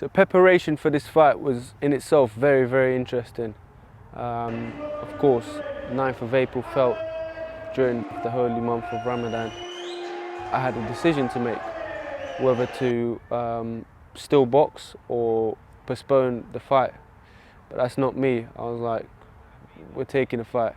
The preparation for this fight was in itself very, very interesting. Of course, 9th of April fell during the holy month of Ramadan. I had a decision to make, whether to still box or postpone the fight. But that's not me. I was like, we're taking the fight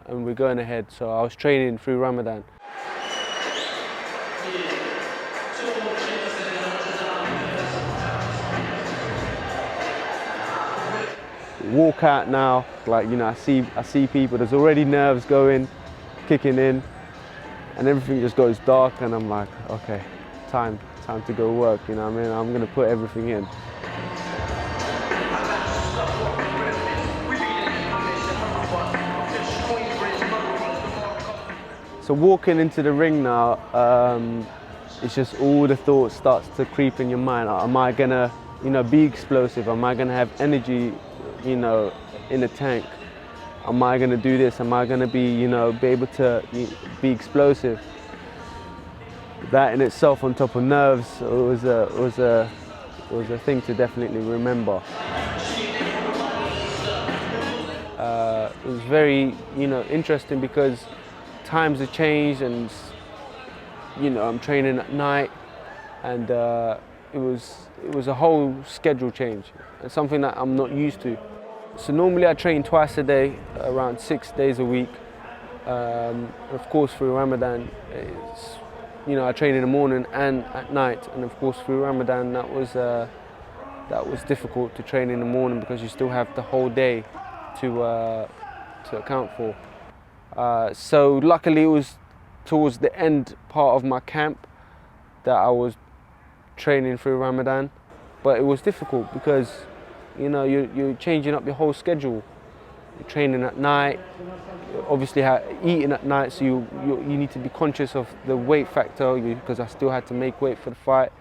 and we're going ahead. So I was training through Ramadan. Walk out now, like, you know, I see people, there's already nerves going, kicking in, and everything just goes dark, and I'm like, okay, time to go work, you know what I mean? I'm gonna put everything in. So walking into the ring now, it's just all the thoughts starts to creep in your mind. Am I gonna, you know, be explosive? Am I gonna have energy, you know, in the tank? Am I gonna do this? Am I gonna be, you know, be able to be explosive? That in itself, on top of nerves, it was a thing to definitely remember. It was very, you know, interesting because times have changed, and you know, I'm training at night, and it was a whole schedule change, and something that I'm not used to. So normally I train twice a day, around 6 days a week. Of course, through Ramadan, you know, I train in the morning and at night. And of course, through Ramadan, that was difficult to train in the morning because you still have the whole day to account for. So luckily, it was towards the end part of my camp that I was training through Ramadan, but it was difficult because, you know, you're changing up your whole schedule. You're training at night, obviously eating at night, so you need to be conscious of the weight factor, because I still had to make weight for the fight.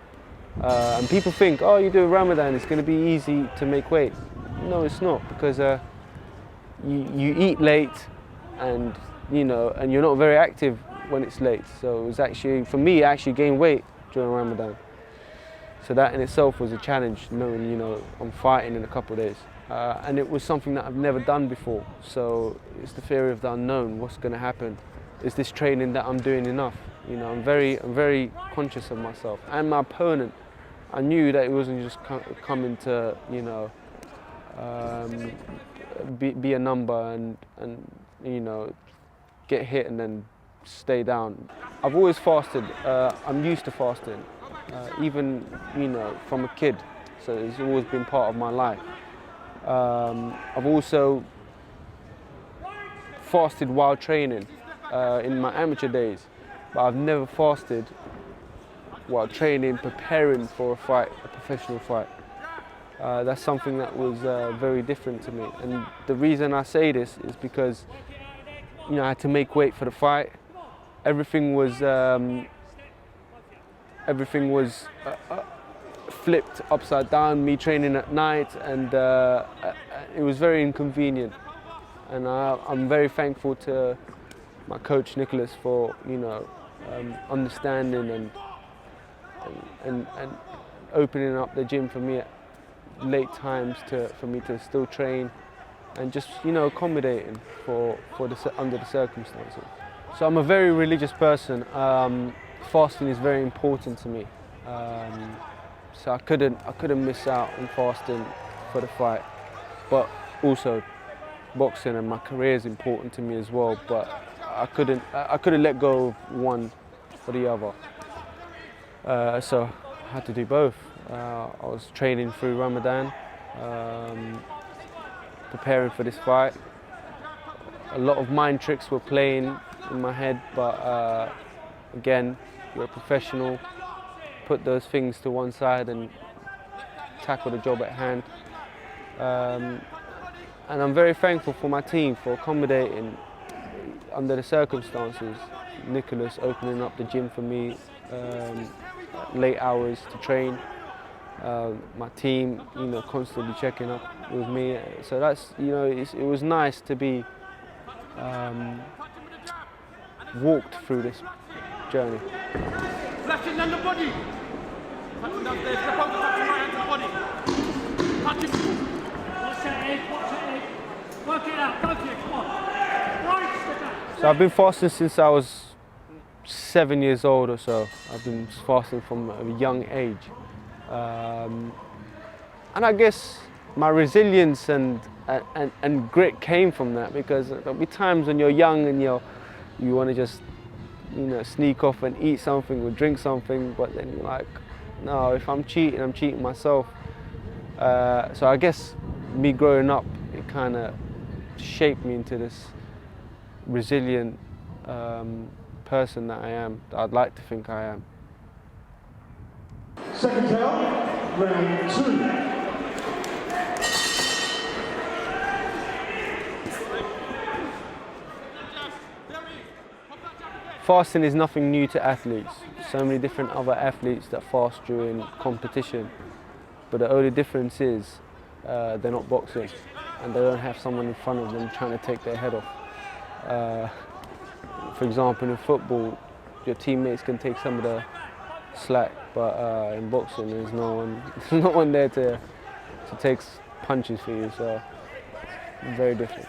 And people think, oh, you do Ramadan, it's going to be easy to make weight. No, it's not, because you eat late, and you know, and you're not very active when it's late. So it was actually, for me, I actually gained weight during Ramadan. So that in itself was a challenge, knowing, you know, I'm fighting in a couple of days. And it was something that I've never done before. So it's the fear of the unknown. What's going to happen? Is this training that I'm doing enough? You know, I'm very conscious of myself. And my opponent, I knew that it wasn't just coming to, you know, be a number and you know, get hit and then stay down. I've always fasted. I'm used to fasting. Even, you know, from a kid, so it's always been part of my life. I've also fasted while training in my amateur days, but I've never fasted while training, preparing for a fight, a professional fight. That's something that was very different to me, and the reason I say this is because, you know, I had to make weight for the fight. Everything was flipped upside down, me training at night, and it was very inconvenient. And I'm very thankful to my coach Nicholas for, you know, understanding and opening up the gym for me at late times for me to still train, and just, you know, accommodating under the circumstances. So I'm a very religious person. Fasting is very important to me, so I couldn't miss out on fasting for the fight. But also, boxing and my career is important to me as well. But I couldn't let go of one for the other. So I had to do both. I was training through Ramadan, preparing for this fight. A lot of mind tricks were playing in my head, but again, you're a professional, put those things to one side and tackle the job at hand. And I'm very thankful for my team for accommodating under the circumstances. Nicholas opening up the gym for me, late hours to train. My team, you know, constantly checking up with me. So that's, you know, it was nice to be walked through this journey. Flashing down the body. Touching downstairs, step over, touching right hand to the body. So I've been fasting since I was 7 years old or so. I've been fasting from a young age. And I guess my resilience and grit came from that, because there'll be times when you're young and you want to just, sneak off and eat something or drink something, but then you're like, no, if I'm cheating myself. So I guess me growing up, it kind of shaped me into this resilient person that I am, that I'd like to think I am. Second count, round 2. Fasting is nothing new to athletes. So many different other athletes that fast during competition. But the only difference is they're not boxing and they don't have someone in front of them trying to take their head off. For example, in football, your teammates can take some of the slack, but in boxing there's no one there to take punches for you, so very different.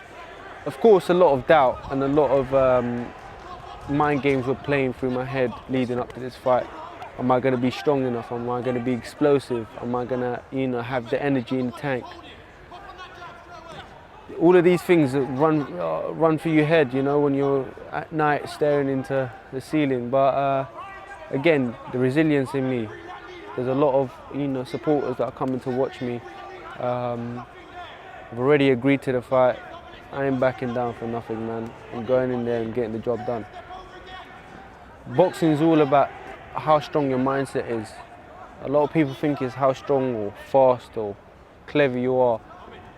Of course, a lot of doubt and a lot of mind games were playing through my head leading up to this fight. Am I going to be strong enough? Am I going to be explosive? Am I going to, have the energy in the tank? All of these things run through your head, when you're at night staring into the ceiling. But again, the resilience in me. There's a lot of, supporters that are coming to watch me. I've already agreed to the fight. I ain't backing down for nothing, man. I'm going in there and getting the job done. Boxing is all about how strong your mindset is. A lot of people think it's how strong or fast or clever you are.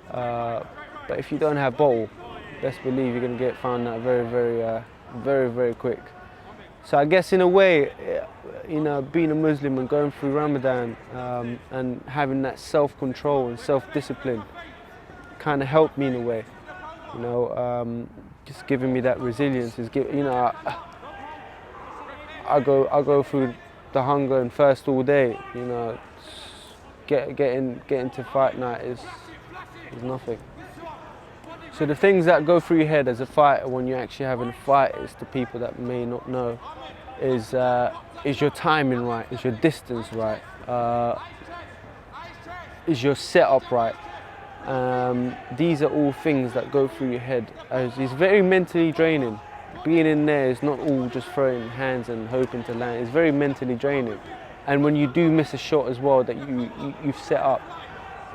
But if you don't have bottle, best believe you're going to get found out very, very quick. So I guess in a way, being a Muslim and going through Ramadan and having that self-control and self-discipline kind of helped me in a way. Just giving me that resilience is, I go through the hunger and thirst all day. Getting to fight night is nothing. So the things that go through your head as a fighter when you're actually having a fight, is the people that may not know, is your timing right? Is your distance right? Is your setup right? These are all things that go through your head. It's very mentally draining. Being in there is not all just throwing hands and hoping to land. It's very mentally draining. And when you do miss a shot as well that you've set up,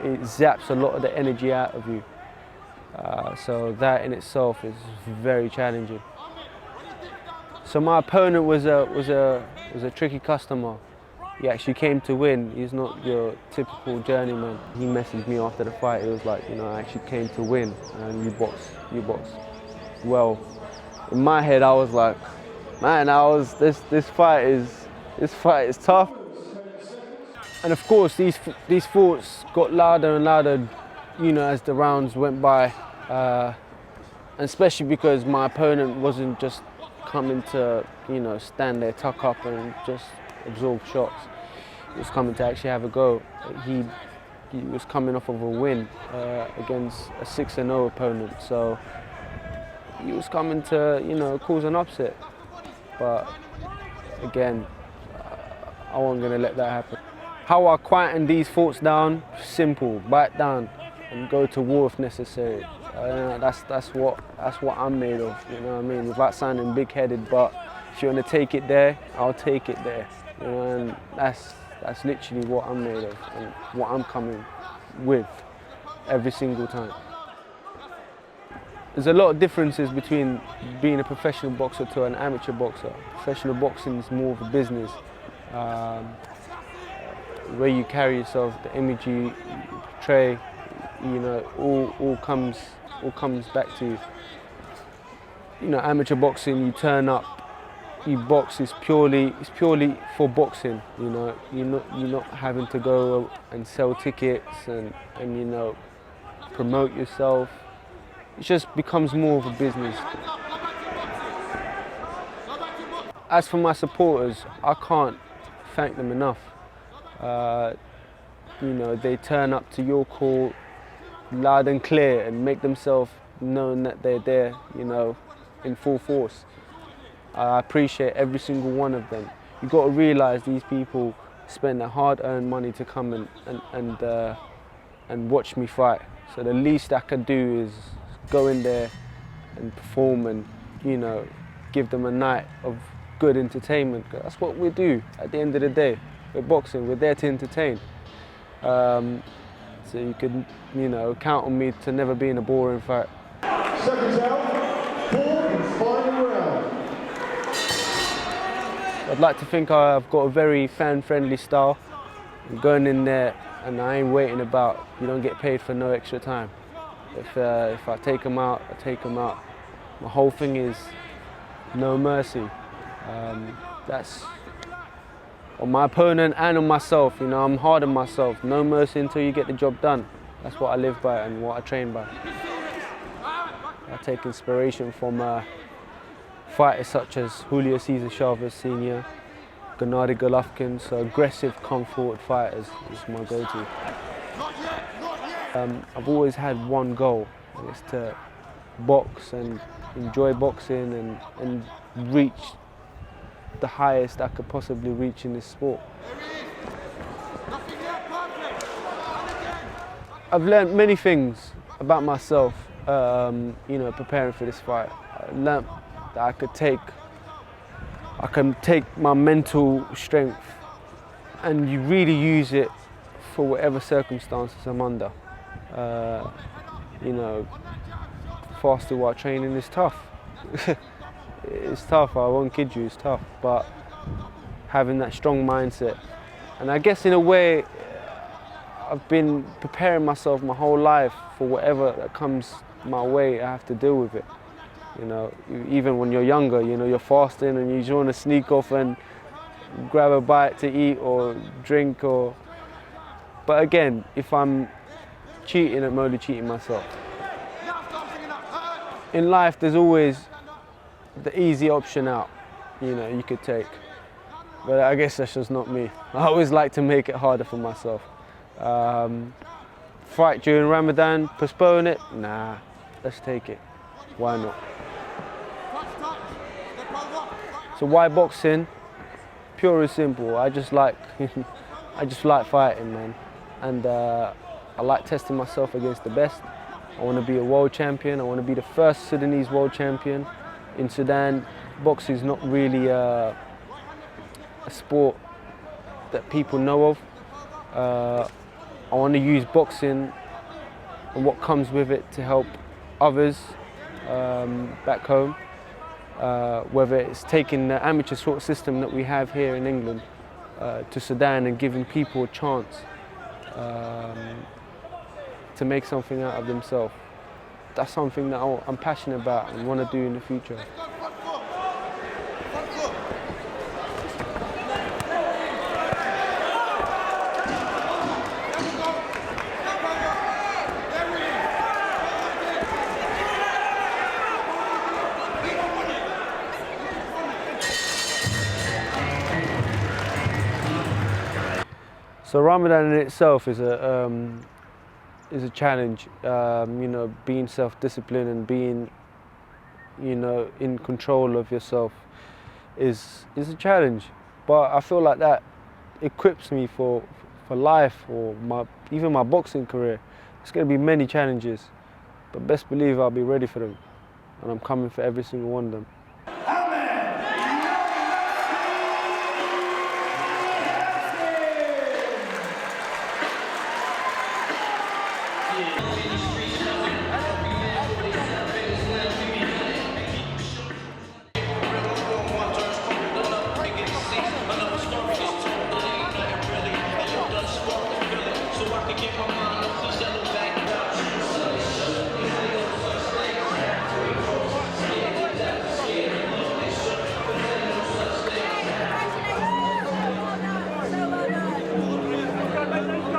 it zaps a lot of the energy out of you. So that in itself is very challenging. So my opponent was a tricky customer. He actually came to win. He's not your typical journeyman. He messaged me after the fight. He was like, I actually came to win, and you box well. In my head, I was like, man, this fight is tough. And of course, these thoughts got louder and louder, as the rounds went by, and especially because my opponent wasn't just coming to, stand there, tuck up and just absorb shots. He was coming to actually have a go. He was coming off of a win against a 6-0 opponent, so he was coming to, cause an upset. But again, I wasn't going to let that happen. How I quieten these thoughts down? Simple: bite down and go to war if necessary. That's what I'm made of. You know what I mean? Without sounding big-headed, but if you want to take it there, I'll take it there. And that's literally what I'm made of and what I'm coming with every single time. There's a lot of differences between being a professional boxer to an amateur boxer. Professional boxing is more of a business. The way you carry yourself, the image you portray, all comes back to you. Amateur boxing, you turn up, you box. It's purely for boxing. You're not having to go and sell tickets and promote yourself. It just becomes more of a business. As for my supporters, I can't thank them enough. They turn up to your call loud and clear and make themselves knowing that they're there, you know, in full force. I appreciate every single one of them. You've got to realise these people spend their hard-earned money to come and watch me fight. So the least I could do is go in there and perform and, you know, give them a night of good entertainment. That's what we do at the end of the day. We're boxing, we're there to entertain. So you can, you know, count on me to never be in a boring fight. Seconds out, fourth final round. I'd like to think I've got a very fan-friendly style. I'm going in there and I ain't waiting about. You don't get paid for no extra time. If I take them out, I take them out. My whole thing is no mercy. That's on my opponent and on myself. You know, I'm hard on myself. No mercy until you get the job done. That's what I live by and what I train by. I take inspiration from fighters such as Julio Cesar Chavez Sr., Gennady Golovkin, so aggressive, come-forward fighters is my go-to. I've always had one goal, and it's to box and enjoy boxing and reach the highest I could possibly reach in this sport. I've learned many things about myself, you know, preparing for this fight. I learned that I can take my mental strength and you really use it for whatever circumstances I'm under. You know, fasting while training is tough. It's tough, I won't kid you, it's tough, but having that strong mindset. And I guess in a way, I've been preparing myself my whole life for whatever that comes my way, I have to deal with it. You know, even when you're younger, you know, you're fasting and you just want to sneak off and grab a bite to eat or drink or... But again, if I'm cheating, I'm only cheating myself. In life, there's always the easy option out, you know, you could take. But I guess that's just not me. I always like to make it harder for myself. Fight during Ramadan, postpone it? Nah, let's take it. Why not? So why boxing? Pure and simple. I just like fighting, man. And I like testing myself against the best. I want to be a world champion. I want to be the first Sudanese world champion. In Sudan, boxing is not really a sport that people know of. I want to use boxing and what comes with it to help others back home. Whether it's taking the amateur sort of system that we have here in England to Sudan and giving people a chance to make something out of themselves. That's something that I'm passionate about and want to do in the future. So Ramadan in itself is a challenge. You know, being self-disciplined and being, you know, in control of yourself is a challenge. But I feel like that equips me for life or even my boxing career. There's going to be many challenges, but best believe I'll be ready for them, and I'm coming for every single one of them.